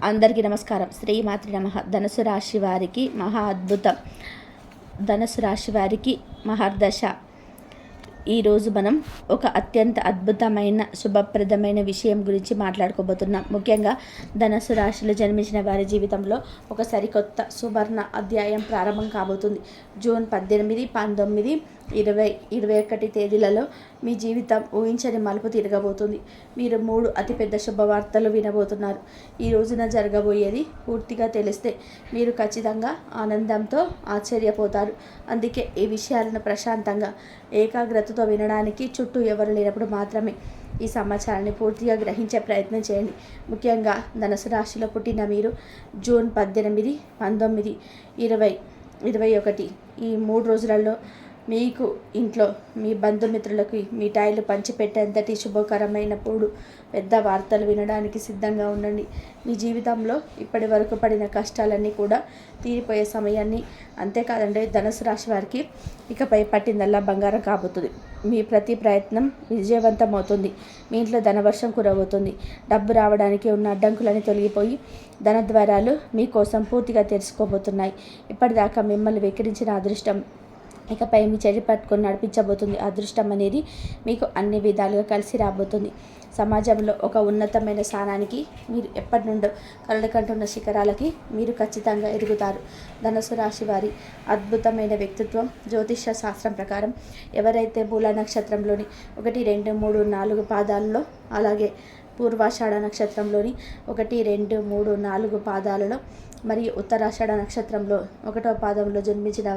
అందరికీ నమస్కారం. శ్రీమాత్రి నమః. ధనుసు రాశి వారికి మహా అద్భుతం. ధనుసు రాశి వారికి మహర్దశ. ఈరోజు మనం ఒక అత్యంత అద్భుతమైన శుభప్రదమైన విషయం గురించి మాట్లాడుకోబోతున్నాం. ముఖ్యంగా ధనుసు రాశిలో జన్మించిన వారి జీవితంలో ఒక సరికొత్త సువర్ణ అధ్యాయం ప్రారంభం కాబోతుంది. జూన్ 18, 19, 20, 21 తేదీలలో మీ జీవితం ఊహించని మలుపు తిరగబోతుంది. మీరు 3 అతిపెద్ద శుభవార్తలు వినబోతున్నారు. ఈ రోజున జరగబోయేది పూర్తిగా తెలిస్తే మీరు ఖచ్చితంగా ఆనందంతో ఆశ్చర్యపోతారు. అందుకే ఈ విషయాలను ప్రశాంతంగా ఏకాగ్రతతో వినడానికి చుట్టూ ఎవరు లేనప్పుడు మాత్రమే ఈ సమాచారాన్ని పూర్తిగా గ్రహించే ప్రయత్నం చేయండి. ముఖ్యంగా ధనుసు రాశిలో పుట్టిన మీరు జూన్ 18, 19, 20, 21 ఈ 3 రోజులలో మీకు ఇంట్లో మీ బంధుమిత్రులకి మిఠాయిలు పంచిపెట్టేంతటి శుభకరమైనప్పుడు పెద్ద వార్తలు వినడానికి సిద్ధంగా ఉండండి. మీ జీవితంలో ఇప్పటి వరకు పడిన కష్టాలన్నీ కూడా తీరిపోయే సమయాన్ని, అంతేకాదండి ధనుసు రాశి వారికి ఇకపై పట్టిందల్లా బంగారం కాబోతుంది. మీ ప్రతి ప్రయత్నం విజయవంతమవుతుంది. మీ ఇంట్లో ధనవర్షం కురవుతుంది. డబ్బు రావడానికి ఉన్న అడ్డంకులని తొలగిపోయి ధనద్వారాలు మీకోసం పూర్తిగా తెరుచుకోబోతున్నాయి. ఇప్పటిదాకా మిమ్మల్ని వెక్కిరించిన అదృష్టం ఇకపై మీ చెయ్యి పట్టుకొని నడిపించబోతుంది. అదృష్టం అనేది మీకు అన్ని విధాలుగా కలిసి రాబోతుంది. సమాజంలో ఒక ఉన్నతమైన స్థానానికి, మీరు ఎప్పటి నుండో కలలు కంటున్న శిఖరాలకి మీరు ఖచ్చితంగా ఎదుగుతారు. ధనుసు రాశి వారి అద్భుతమైన వ్యక్తిత్వం. జ్యోతిష శాస్త్రం ప్రకారం ఎవరైతే మూల నక్షత్రంలోని 1, 2, 3, 4 పాదాలలో, అలాగే పూర్వాషాఢ నక్షత్రంలోని 1, 2, 3, 4 పాదాలలో మరియు ఉత్తరాషాఢ నక్షత్రంలో 1వ పాదంలో జన్మించిన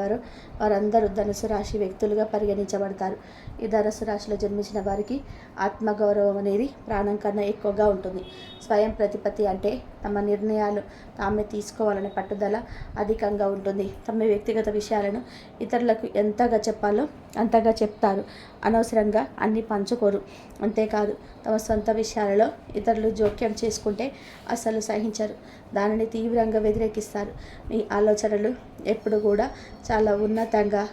వారందరూ ధనుసు రాశి వ్యక్తులుగా పరిగణించబడతారు. ఈ ధనుసు రాశిలో జన్మించిన వారికి ఆత్మగౌరవం అనేది ప్రాణం కన్నా ఎక్కువగా ఉంటుంది. స్వయం ప్రతిపత్తి అంటే తమ నిర్ణయాలు తామే తీసుకోవాలనే పట్టుదల అధికంగా ఉంటుంది. తమ వ్యక్తిగత విషయాలను ఇతరులకు ఎంతగా చెప్పాలో అంతగా చెప్తారు. అనవసరంగా అన్ని పంచుకోరు. అంతేకాదు తమ సొంత విషయాలలో ఇతరులు జోక్యం చేసుకుంటే అసలు సహించరు. దానిని తీవ్రంగా వ్యతిరేకిస్తారు. మీ ఆలోచనలు ఎప్పుడు కూడా చాలా ఉన్నతంగా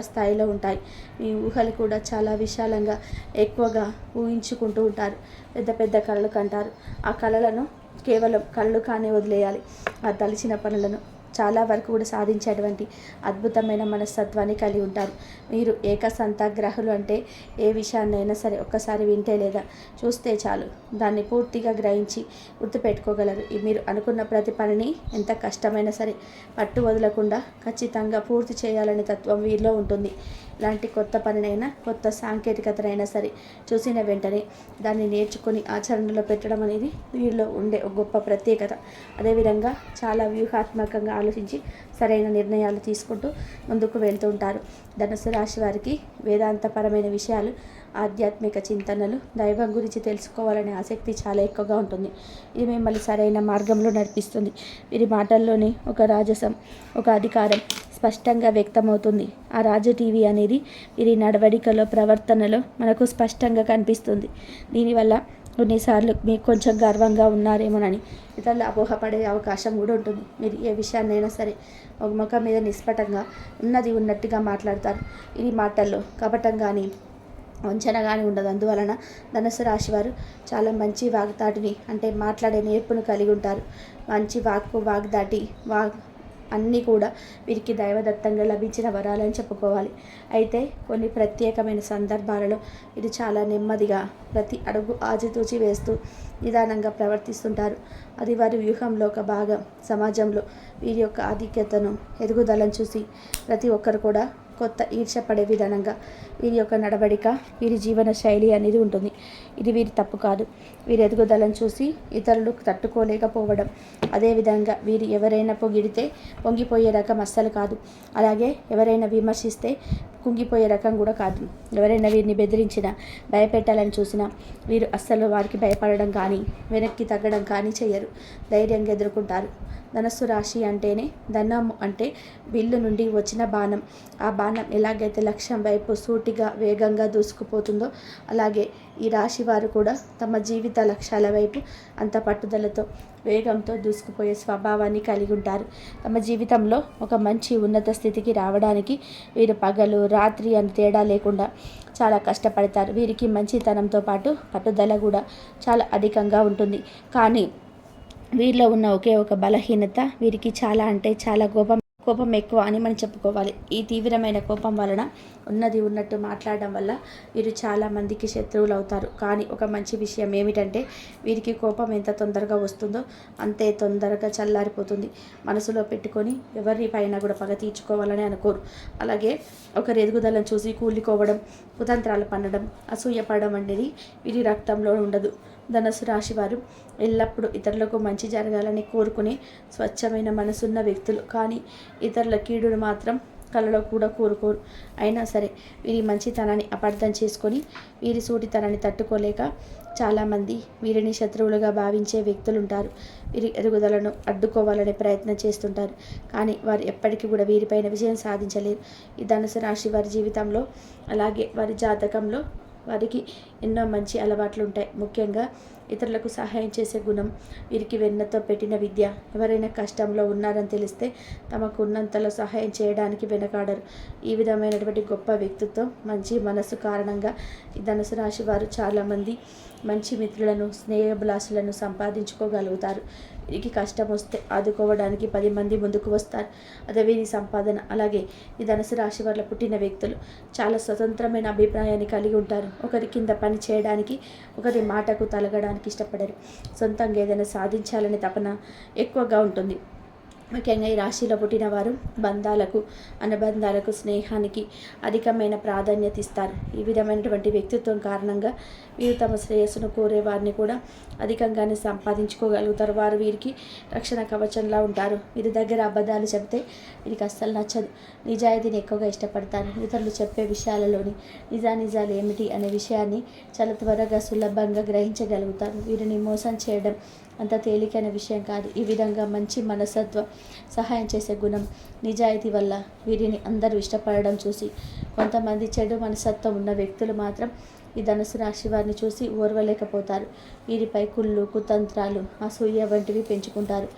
స్థాయిలో ఉంటాయి. మీ ఊహలు కూడా చాలా విశాలంగా ఎక్కువగా ఊహించుకుంటూ ఉంటారు. పెద్ద పెద్ద కళలు కంటారు. ఆ కళలను కేవలం కళ్ళు కానీ వదిలేయాలి. ఆ తలిచిన పనులను చాలా వరకు కూడా సాధించేటువంటి అద్భుతమైన మనస్తత్వాన్ని కలిగి ఉంటారు. మీరు ఏకసంతాగ్రహులు అంటే ఏ విషయాన్నైనా సరే ఒక్కసారి వింటే లేదా చూస్తే చాలు దాన్ని పూర్తిగా గ్రహించి గుర్తుపెట్టుకోగలరు. మీరు అనుకున్న ప్రతి పనిని ఎంత కష్టమైనా సరే పట్టు వదలకుండా ఖచ్చితంగా పూర్తి చేయాలనే తత్వం వీరిలో ఉంటుంది. ఇలాంటి కొత్త పనినైనా కొత్త సాంకేతికతనైనా సరే చూసిన వెంటనే దాన్ని నేర్చుకొని ఆచరణలో పెట్టడం అనేది వీరిలో ఉండే ఒక గొప్ప ప్రత్యేకత. అదేవిధంగా చాలా వ్యూహాత్మకంగా ఆలోచించి సరైన నిర్ణయాలు తీసుకుంటూ ముందుకు వెళ్తూ ఉంటారు. ధనుసు రాశి వారికి వేదాంతపరమైన విషయాలు, ఆధ్యాత్మిక చింతనలు, దైవం గురించి తెలుసుకోవాలనే ఆసక్తి చాలా ఎక్కువగా ఉంటుంది. ఇది మిమ్మల్ని సరైన మార్గంలో నడిపిస్తుంది. వీరి మాటల్లోనే ఒక రాజసం, ఒక అధికారం స్పష్టంగా వ్యక్తమవుతుంది. ఆ రాజు టీవీ అనేది వీరి నడవడికలో, ప్రవర్తనలో మనకు స్పష్టంగా కనిపిస్తుంది. దీనివల్ల కొన్నిసార్లు మీకు కొంచెం గర్వంగా ఉన్నారేమోనని ఇతరులు అపోహపడే అవకాశం కూడా ఉంటుంది. మీరు ఏ విషయాన్నైనా సరే ఒక ముఖం మీద నిస్పటంగా ఉన్నది ఉన్నట్టుగా మాట్లాడతారు. ఇది మాటల్లో కపటం కానీ వంచన కానీ ఉండదు. అందువలన ధనుసు రాశి వారు చాలా మంచి వాగ్దాటిని అంటే మాట్లాడే నేర్పును కలిగి ఉంటారు. మంచి వాగ్దాటి అన్నీ కూడా వీరికి దైవదత్తంగా లభించిన వరాలని చెప్పుకోవాలి. అయితే కొన్ని ప్రత్యేకమైన సందర్భాలలో ఇది చాలా నెమ్మదిగా ప్రతి అడుగు ఆచితూచి వేస్తూ నిదానంగా ప్రవర్తిస్తుంటారు. అది వారి వ్యూహంలో ఒక భాగం. సమాజంలో వీరి యొక్క ఆధిక్యతను, ఎదుగుదలను చూసి ప్రతి ఒక్కరు కూడా కొత్త ఈర్ష్యపడే విధానంగా వీరి యొక్క నడవడిక, వీరి జీవన శైలి అనేది ఉంటుంది. ఇది వీరి తప్పు కాదు. వీరి ఎదుగుదలను చూసి ఇతరులు తట్టుకోలేకపోవడం. అదేవిధంగా వీరు ఎవరైనా పొగిడితే పొంగిపోయే రకం అస్సలు కాదు. అలాగే ఎవరైనా విమర్శిస్తే కుంగిపోయే రకం కూడా కాదు. ఎవరైనా వీరిని బెదిరించినా, భయపెట్టాలని చూసినా వీరు అస్సలు వారికి భయపడడం కానీ వెనక్కి తగ్గడం కానీ చేయరు. ధైర్యంగా ఎదుర్కొంటారు. ధనుస్సు రాశి అంటేనే ధనం అంటే విల్లు నుండి వచ్చిన బాణం. ఆ బాణం ఎలాగైతే లక్ష్యం వైపు సూటిగా వేగంగా దూసుకుపోతుందో అలాగే ఈ రాశి వారు కూడా తమ జీవిత లక్ష్యాల వైపు అంత పట్టుదలతో వేగంతో దూసుకుపోయే స్వభావాన్ని కలిగి ఉంటారు. తమ జీవితంలో ఒక మంచి ఉన్నత స్థితికి రావడానికి వీరు పగలు రాత్రి అని తేడా లేకుండా చాలా కష్టపడతారు. వీరికి మంచితనంతో పాటు పట్టుదల కూడా చాలా అధికంగా ఉంటుంది. కానీ వీరిలో ఉన్న ఒకే ఒక బలహీనత, వీరికి చాలా అంటే చాలా కోపం ఎక్కువ అని మనం చెప్పుకోవాలి. ఈ తీవ్రమైన కోపం వలన ఉన్నది ఉన్నట్టు మాట్లాడడం వల్ల వీరు చాలా మందికి శత్రువులు అవుతారు. కానీ ఒక మంచి విషయం ఏమిటంటే వీరికి కోపం ఎంత తొందరగా వస్తుందో అంతే తొందరగా చల్లారిపోతుంది. మనసులో పెట్టుకొని ఎవరి పైన కూడా పగ తీర్చుకోవాలని అనుకోరు. అలాగే ఒకరి ఎదుగుదలను చూసి కూలికోవడం, కుతంత్రాలు పన్నడం, అసూయపడడం అనేది వీరి రక్తంలో ఉండదు. ధనుసు రాశి వారు ఎల్లప్పుడూ ఇతరులకు మంచి జరగాలని కోరుకునే స్వచ్ఛమైన మనసున్న వ్యక్తులు. కానీ ఇతరుల కీడును మాత్రం కలలో కూడా కోరుకోరు. అయినా సరే వీరి మంచితనాన్ని అపార్థం చేసుకొని వీరి సూటితనాన్ని తట్టుకోలేక చాలామంది వీరిని శత్రువులుగా భావించే వ్యక్తులు ఉంటారు. వీరి ఎదుగుదలను అడ్డుకోవాలనే ప్రయత్నం చేస్తుంటారు. కానీ వారు ఎప్పటికీ కూడా వీరిపైన విజయం సాధించలేరు. ఈ ధనుసు రాశి వారి జీవితంలో అలాగే వారి జాతకంలో వారికి ఎన్నో మంచి అలవాట్లు ఉంటాయి. ముఖ్యంగా ఇతరులకు సహాయం చేసే గుణం వీరికి వెన్నతో పెట్టిన విద్య. ఎవరైనా కష్టంలో ఉన్నారని తెలిస్తే తమకు ఉన్నంతలో సహాయం చేయడానికి వెనకాడరు. ఈ విధమైనటువంటి గొప్ప వ్యక్తిత్వం, మంచి మనస్సు కారణంగా ఈ ధనుసు రాశి వారు చాలామంది మంచి మిత్రులను, స్నేహభిలాషులను సంపాదించుకోగలుగుతారు. వీరికి కష్టం వస్తే ఆదుకోవడానికి 10 మంది ముందుకు వస్తారు. అదే వీరి సంపాదన. అలాగే ఈ ధనుసు రాశి వారిలో పుట్టిన వ్యక్తులు చాలా స్వతంత్రమైన అభిప్రాయాన్ని కలిగి ఉంటారు. ఒకరి కింద పని చేయడానికి, ఒకరి మాటకు తలగడానికి ఇష్టపడరు. సొంతంగా ఏదైనా సాధించాలనే తపన ఎక్కువగా ఉంటుంది. ముఖ్యంగా ఈ రాశిలో పుట్టిన వారు బంధాలకు, అనుబంధాలకు, స్నేహానికి అధికమైన ప్రాధాన్యత ఇస్తారు. ఈ విధమైనటువంటి వ్యక్తిత్వం కారణంగా వీరు తమ శ్రేయస్సును కోరే వారిని కూడా అధికంగానే సంపాదించుకోగలుగుతారు. వారు వీరికి రక్షణ కవచంలా ఉంటారు. వీరి దగ్గర అబద్ధాలు చెబితే వీరికి అస్సలు నచ్చదు. నిజాయితీని ఎక్కువగా ఇష్టపడతారు. ఇతరులు చెప్పే విషయాలలోని నిజాలు ఏమిటి అనే విషయాన్ని చాలా త్వరగా సులభంగా గ్రహించగలుగుతారు. వీరిని మోసం చేయడం అంత తేలికైన విషయం కాదు. ఈ విధంగా మంచి మనస్తత్వం, సహాయం చేసే గుణం, నిజాయితీ వల్ల వీరిని అందరూ ఇష్టపడడం చూసి కొంతమంది చెడు మనస్తత్వం ఉన్న వ్యక్తులు మాత్రం ఈ ధనుసు రాశి వారిని చూసి ఓర్వలేకపోతారు. వీరిపై కుళ్ళు, కుతంత్రాలు, అసూయ వంటివి పెంచుకుంటారు.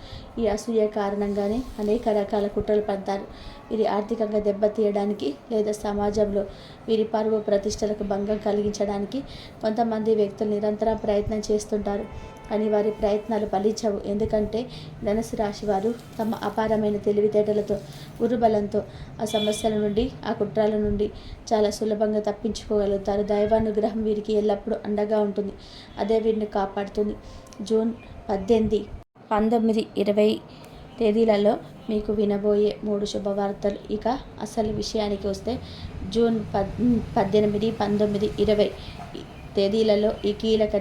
ఈ అసూయ కారణంగానే అనేక రకాల కుట్రలు పడతారు. వీరి ఆర్థికంగా దెబ్బతీయడానికి లేదా సమాజంలో వీరి పరువు ప్రతిష్టలకు భంగం కలిగించడానికి కొంతమంది వ్యక్తులు నిరంతరం ప్రయత్నం చేస్తుంటారు. కానీ వారి ప్రయత్నాలు ఫలించవు. ఎందుకంటే ధనుసు రాశి వారు తమ అపారమైన తెలివితేటలతో, గురుబలంతో ఆ సమస్యల నుండి, ఆ కుట్రాల నుండి చాలా సులభంగా తప్పించుకోగలుగుతారు. దైవానుగ్రహం వీరికి ఎల్లప్పుడూ అండగా ఉంటుంది. అదే వీరిని కాపాడుతుంది. జూన్ 18, 19, 20 తేదీలలో మీకు వినబోయే 3 శుభవార్తలు. ఇక అసలు విషయానికి వస్తే జూన్ 18, 19, 20 తేదీలలో ఈ కీలక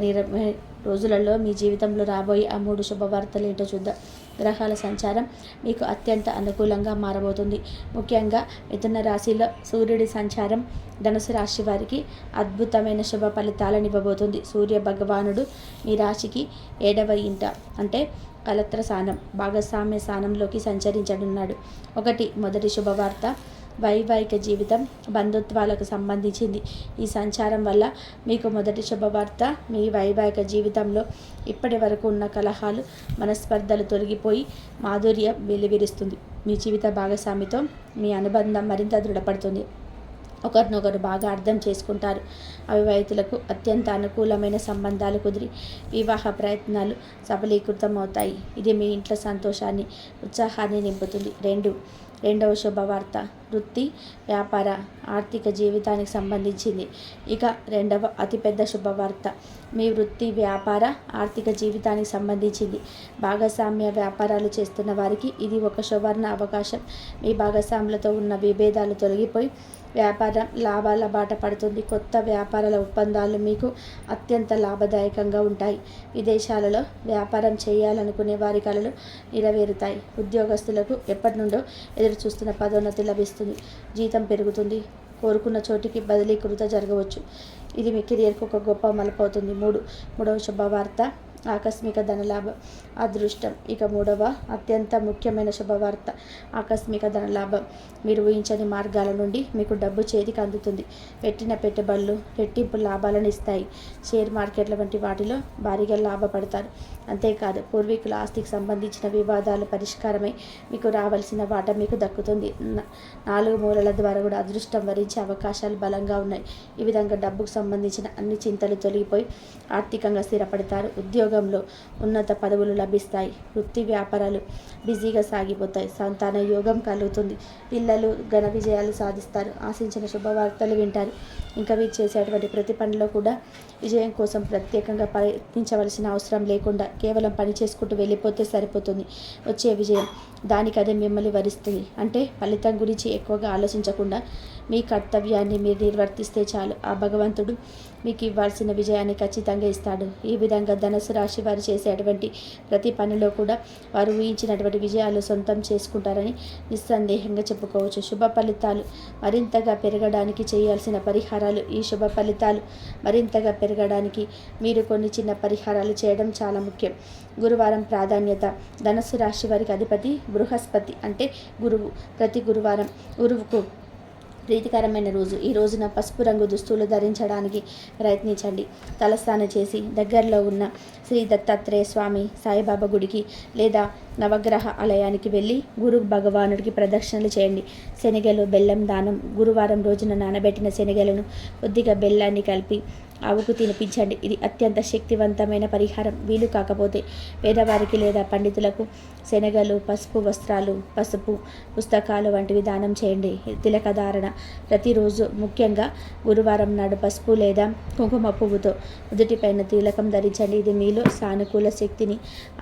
రోజులలో మీ జీవితంలో రాబోయే ఆ 3 శుభవార్తలు ఏంటో చూద్దాం. గ్రహాల సంచారం మీకు అత్యంత అనుకూలంగా మారబోతుంది. ముఖ్యంగా మిథున రాశిలో సూర్యుడి సంచారం ధనుసు రాశి వారికి అద్భుతమైన శుభ ఫలితాలను ఇవ్వబోతుంది. సూర్య భగవానుడు మీ రాశికి 7వ ఇంట అంటే కలత్ర స్థానం, భాగస్వామ్య స్థానంలోకి సంచరించనున్నాడు. మొదటి శుభవార్త వైవాహిక జీవితం, బంధుత్వాలకు సంబంధించింది. ఈ సంచారం వల్ల మీకు మొదటి శుభవార్త మీ వైవాహిక జీవితంలో ఇప్పటి వరకు ఉన్న కలహాలు, మనస్పర్ధలు తొలగిపోయి మాధుర్యం వెలువరిస్తుంది. మీ జీవిత భాగస్వామితో మీ అనుబంధం మరింత దృఢపడుతుంది. ఒకరినొకరు బాగా అర్థం చేసుకుంటారు. అవివాహితులకు అత్యంత అనుకూలమైన సంబంధాలు కుదిరి వివాహ ప్రయత్నాలు సఫలీకృతం అవుతాయి. ఇది మీ ఇంట్లో సంతోషాన్ని, ఉత్సాహాన్ని నింపుతుంది. రెండవ శుభవార్త వృత్తి, వ్యాపార, ఆర్థిక జీవితానికి సంబంధించింది. ఇక రెండవ అతిపెద్ద శుభవార్త మీ వృత్తి, వ్యాపార, ఆర్థిక జీవితానికి సంబంధించింది. భాగస్వామ్య వ్యాపారాలు చేస్తున్న వారికి ఇది ఒక సువర్ణ అవకాశం. మీ భాగస్వాములతో ఉన్న విభేదాలు తొలగిపోయి వ్యాపారం లాభాల బాట పడుతుంది. కొత్త వ్యాపారాల ఒప్పందాలు మీకు అత్యంత లాభదాయకంగా ఉంటాయి. విదేశాలలో వ్యాపారం చేయాలనుకునే వారి కలలు నెరవేరుతాయి. ఉద్యోగస్తులకు ఎప్పటి నుండో ఎదురు చూస్తున్న పదోన్నతి లభిస్తుంది. జీతం పెరుగుతుంది. కోరుకున్న చోటికి బదిలీ జరగవచ్చు. ఇది మీ కెరియర్కు ఒక గొప్ప మలుపు అవుతుంది. మూడవ శుభవార్త ఆకస్మిక ధనలాభం, అదృష్టం. ఇక మూడవ అత్యంత ముఖ్యమైన శుభవార్త ఆకస్మిక ధనలాభం. మీరు ఊహించని మార్గాల నుండి మీకు డబ్బు చేతికి అందుతుంది. పెట్టిన పెట్టుబడులు రెట్టింపు లాభాలను ఇస్తాయి. షేర్ మార్కెట్ల వంటి వాటిలో భారీగా లాభపడతారు. అంతేకాదు పూర్వీకుల ఆస్తికి సంబంధించిన వివాదాలు పరిష్కారమై మీకు రావాల్సిన వాటా మీకు దక్కుతుంది. 4 మూలల ద్వారా కూడా అదృష్టం వరించే అవకాశాలు బలంగా ఉన్నాయి. ఈ విధంగా డబ్బుకు సంబంధించిన అన్ని చింతలు తొలగిపోయి ఆర్థికంగా స్థిరపడతారు. ఉద్యోగ ఉద్యోగంలో ఉన్నత పదవులు లభిస్తాయి. వృత్తి వ్యాపారాలు బిజీగా సాగిపోతాయి. సంతాన యోగం కలుగుతుంది. పిల్లలు ఘన విజయాలు సాధిస్తారు. ఆశించిన శుభవార్తలు వింటారు. ఇంకా వీరు చేసేటువంటి ప్రతి పనిలో కూడా విజయం కోసం ప్రత్యేకంగా ప్రయత్నించవలసిన అవసరం లేకుండా కేవలం పని చేసుకుంటూ వెళ్ళిపోతే సరిపోతుంది. వచ్చే విజయం దానికదే మిమ్మల్ని వరిస్తుంది. అంటే ఫలితం గురించి ఎక్కువగా ఆలోచించకుండా మీ కర్తవ్యాన్ని మీరు నిర్వర్తిస్తే చాలు. ఆ భగవంతుడు మీకు ఇవ్వాల్సిన విజయాన్ని ఖచ్చితంగా ఇస్తాడు. ఈ విధంగా ధనుసు రాశి వారు చేసేటువంటి ప్రతి పనిలో కూడా వారు ఊహించినటువంటి విజయాలు సొంతం చేసుకుంటారని నిస్సందేహంగా చెప్పుకోవచ్చు. శుభ ఫలితాలు మరింతగా పెరగడానికి చేయాల్సిన పరిహారాలు. ఈ శుభ ఫలితాలు మరింతగా పెరగడానికి మీరు కొన్ని చిన్న పరిహారాలు చేయడం చాలా ముఖ్యం. గురువారం ప్రాధాన్యత. ధనుసు రాశి వారికి అధిపతి బృహస్పతి అంటే గురువు. ప్రతి గురువారం గురువుకు ప్రీతికరమైన రోజు. ఈ రోజున పసుపు రంగు దుస్తులు ధరించడానికి ప్రయత్నించండి. తలస్నానం చేసి దగ్గరలో ఉన్న శ్రీ దత్తాత్రేయ స్వామి, సాయిబాబా గుడికి లేదా నవగ్రహ ఆలయానికి వెళ్ళి గురు భగవానుడికి ప్రదక్షిణలు చేయండి. శనగలు, బెల్లం దానం. గురువారం రోజున నానబెట్టిన శనగలను కొద్దిగా బెల్లాన్ని కలిపి ఆవుకు తినిపించండి. ఇది అత్యంత శక్తివంతమైన పరిహారం. వీలు కాకపోతే పేదవారికి లేదా పండితులకు శనగలు, పసుపు వస్త్రాలు, పసుపు పుస్తకాలు వంటివి దానం చేయండి. తిలకధారణ. ప్రతిరోజు ముఖ్యంగా గురువారం నాడు పసుపు లేదా కుంకుమ పువ్వుతో నుదుటిపైన తిలకం ధరించండి. ఇది మీలో సానుకూల శక్తిని,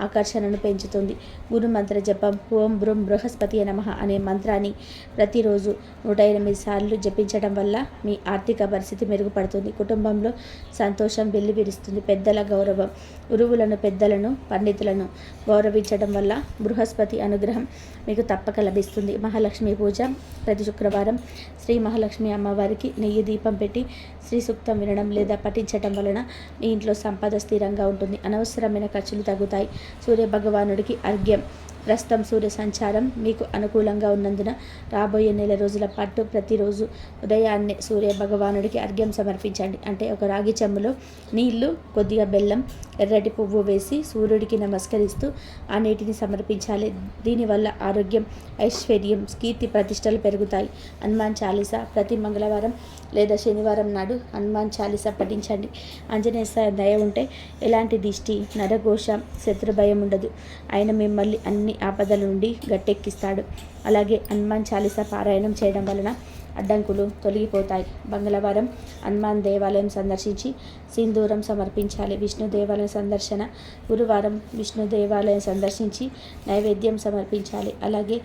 ఆకర్షణను పెంచుతుంది. గురు మంత్ర జపం. ఓం బ్రూం బృహస్పతి నమః అనే మంత్రాన్ని ప్రతిరోజు 108 సార్లు జపించడం వల్ల మీ ఆర్థిక పరిస్థితి మెరుగుపడుతుంది. కుటుంబంలో సంతోషం వెల్లివిరుస్తుంది. పెద్దల గౌరవం. గురువులను, పెద్దలను, పండితులను గౌరవించడం వల్ల బృహస్పతి అనుగ్రహం మీకు తప్పక లభిస్తుంది. మహాలక్ష్మి పూజ. ప్రతి శుక్రవారం శ్రీ మహాలక్ష్మి అమ్మవారికి నెయ్యి దీపం పెట్టి శ్రీ సూక్తం వినడం లేదా పఠించడం వలన మీ ఇంట్లో సంపద స్థిరంగా ఉంటుంది. అనవసరమైన ఖర్చులు తగ్గుతాయి. సూర్య భగవానుడికి అర్ఘ్యం. ప్రస్తుతం సూర్య సంచారం మీకు అనుకూలంగా ఉన్నందున రాబోయే నెల రోజుల పాటు ప్రతిరోజు ఉదయాన్నే సూర్య భగవానుడికి అర్ఘ్యం సమర్పించండి. అంటే ఒక రాగి చెంబులో నీళ్లు, కొద్దిగా బెల్లం, ఎర్రటి పువ్వు వేసి సూర్యుడికి నమస్కరిస్తూ ఆ నీటిని సమర్పించాలి. దీనివల్ల ఆరోగ్యం, ఐశ్వర్యం, కీర్తి ప్రతిష్టలు పెరుగుతాయి. హనుమాన్ చాలీసా. ప్రతి మంగళవారం లేదా శనివారం నాడు హనుమాన్ చాలీసా పఠించండి. ఆంజనేయ దయ ఉంటే ఎలాంటి దిష్టి, నరఘోష, శత్రుభయం ఉండదు. ఆయన మిమ్మల్ని అన్ని ఆపదల నుండి గట్టెక్కిస్తాడు. అలాగే హనుమాన్ చాలీసా పారాయణం చేయడం వలన అడ్డంకులు తొలగిపోతాయి. మంగళవారం హనుమాన్ దేవాలయం సందర్శించి సింధూరం సమర్పించాలి. విష్ణు దేవాలయం సందర్శన. గురువారం విష్ణు దేవాలయం సందర్శించి నైవేద్యం సమర్పించాలి. అలాగే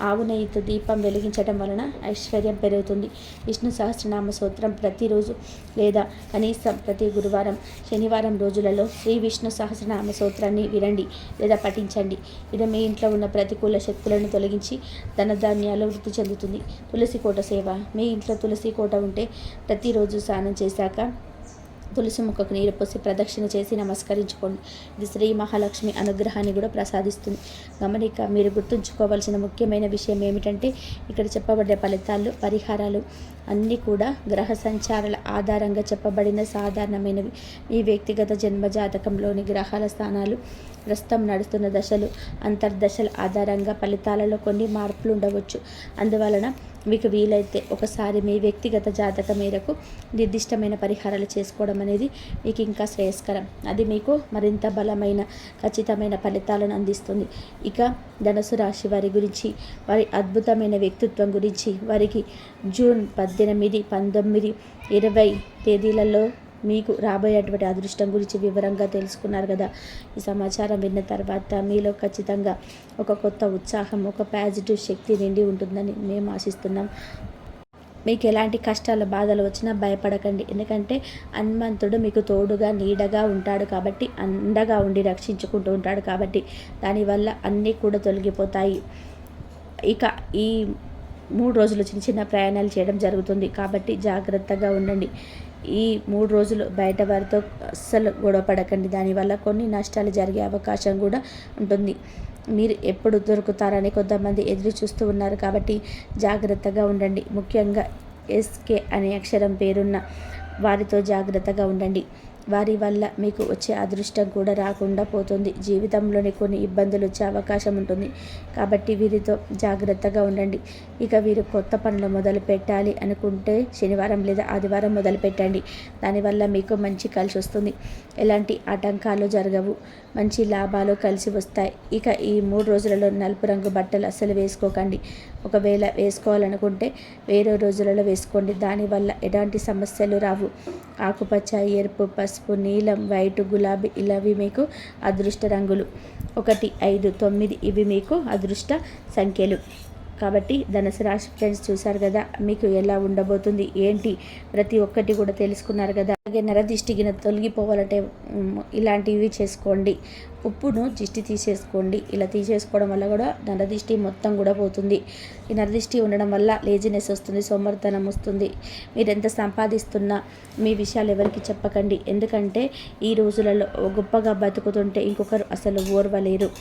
ఆవు నెయ్యితో దీపం వెలిగించడం వలన ఐశ్వర్యం పెరుగుతుంది. విష్ణు సహస్రనామ స్తోత్రం ప్రతిరోజు లేదా కనీసం ప్రతి గురువారం, శనివారం రోజులలో శ్రీ విష్ణు సహస్రనామ స్తోత్రాన్ని వినండి లేదా పఠించండి. ఇది మీ ఇంట్లో ఉన్న ప్రతికూల శక్తులను తొలగించి ధనధాన్యాలు వృద్ధి చెందుతుంది. తులసి కోట సేవ. మీ ఇంట్లో తులసి కోట ఉంటే ప్రతిరోజు స్నానం చేశాక తులసి మొక్కకు నీరు పోసి ప్రదక్షిణ చేసి నమస్కరించుకోండి. ఇది శ్రీ మహాలక్ష్మి అనుగ్రహాన్ని కూడా ప్రసాదిస్తుంది. గమనిక. మీరు గుర్తుంచుకోవాల్సిన ముఖ్యమైన విషయం ఏమిటంటే ఇక్కడ చెప్పబడే ఫలితాలు, పరిహారాలు అన్నీ కూడా గ్రహ సంచారాల ఆధారంగా చెప్పబడిన సాధారణమైనవి. మీ వ్యక్తిగత జన్మజాతకంలోని గ్రహాల స్థానాలు, ప్రస్తుతం నడుస్తున్న దశలు, అంతర్దశల ఆధారంగా ఫలితాలలో కొన్ని మార్పులు ఉండవచ్చు. అందువలన మీకు వీలైతే ఒకసారి మీ వ్యక్తిగత జాతక మేరకు నిర్దిష్టమైన పరిహారాలు చేసుకోవడం అనేది మీకు ఇంకా శ్రేయస్కరం. అది మీకు మరింత బలమైన, ఖచ్చితమైన ఫలితాలను అందిస్తుంది. ఇక ధనుసు రాశి వారి గురించి, వారి అద్భుతమైన వ్యక్తిత్వం గురించి, వారికి జూన్ 18, 19, 20 తేదీలలో మీకు రాబోయేటువంటి అదృష్టం గురించి వివరంగా తెలుసుకున్నారు కదా. ఈ సమాచారం విన్న తర్వాత మీలో ఖచ్చితంగా ఒక కొత్త ఉత్సాహం, ఒక పాజిటివ్ శక్తి నిండి ఉంటుందని మేము ఆశిస్తున్నాం. మీకు ఎలాంటి కష్టాలు, బాధలు వచ్చినా భయపడకండి. ఎందుకంటే హనుమంతుడు మీకు తోడుగా, నీడగా ఉంటాడు కాబట్టి, అండగా ఉండి రక్షించుకుంటూ ఉంటాడు కాబట్టి దానివల్ల అన్నీ కూడా తొలగిపోతాయి. ఇక ఈ 3 రోజులు చిన్న చిన్న ప్రయాణాలు చేయడం జరుగుతుంది కాబట్టి జాగ్రత్తగా ఉండండి. ఈ 3 రోజులు బయట వారితో అస్సలు గొడవ పడకండి. దానివల్ల కొన్ని నష్టాలు జరిగే అవకాశం కూడా ఉంటుంది. మీరు ఎప్పుడు దొరుకుతారని కొంతమంది ఎదురు చూస్తూ ఉన్నారు కాబట్టి జాగ్రత్తగా ఉండండి. ముఖ్యంగా ఎస్కే అనే అక్షరం పేరున్న వారితో జాగ్రత్తగా ఉండండి. వారి వల్ల మీకు వచ్చే అదృష్టం కూడా రాకుండా పోతుంది. జీవితంలోని కొన్ని ఇబ్బందులు వచ్చే అవకాశం ఉంటుంది. కాబట్టి వీరితో జాగ్రత్తగా ఉండండి. ఇక వీరు కొత్త పనులు మొదలు పెట్టాలి అనుకుంటే శనివారం లేదా ఆదివారం మొదలు పెట్టండి. దానివల్ల మీకు మంచి కలిసి వస్తుంది. ఎలాంటి ఆటంకాలు జరగవు. మంచి లాభాలు కలిసి వస్తాయి. ఇక ఈ 3 రోజులలో నలుపు రంగు బట్టలు అస్సలు వేసుకోకండి. ఒకవేళ వేసుకోవాలనుకుంటే వేరే రోజులలో వేసుకోండి. దానివల్ల ఎలాంటి సమస్యలు రావు. ఆకుపచ్చ, ఎరుపు, పసుపు, నీలం, వైట్, గులాబీ ఇలావి మీకు అదృష్ట రంగులు. 1, 5, 9 ఇవి మీకు అదృష్ట సంఖ్యలు. కాబట్టి ధనుసు రాశి ఫ్రెండ్స్, చూశారు కదా మీకు ఎలా ఉండబోతుంది ఏంటి, ప్రతి ఒక్కటి కూడా తెలుసుకున్నారు కదా. అలాగే నరదిష్టి గిన తొలగిపోవాలంటే ఇలాంటివి చేసుకోండి. ఉప్పును దిష్టి తీసేసుకోండి. ఇలా తీసేసుకోవడం వల్ల కూడా నరదిష్టి మొత్తం కూడా పోతుంది. ఈ నరదిష్టి ఉండడం వల్ల లేజినెస్ వస్తుంది, సోమర్తనం వస్తుంది. మీరు ఎంత సంపాదిస్తున్నా మీ విషయాలు ఎవరికి చెప్పకండి. ఎందుకంటే ఈ రోజులలో గొప్పగా బతుకుతుంటే ఇంకొకరు అసలు ఓర్వలేరు.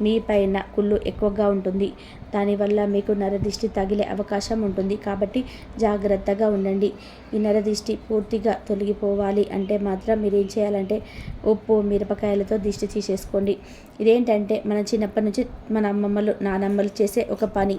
మీ పైన కుళ్ళు ఎక్కువగా ఉంటుంది. దానివల్ల మీకు నరదిష్టి తగిలే అవకాశం ఉంటుంది. కాబట్టి జాగ్రత్తగా ఉండండి. ఈ నరదిష్టి పూర్తిగా తొలగిపోవాలి అంటే మాత్రం మీరు ఏం చేయాలంటే ఉప్పు, మిరపకాయలతో దిష్టి తీసేసుకోండి. ఇదేంటంటే మన చిన్నప్పటి నుంచి మన అమ్మమ్మలు, నానమ్మలు చేసే ఒక పని.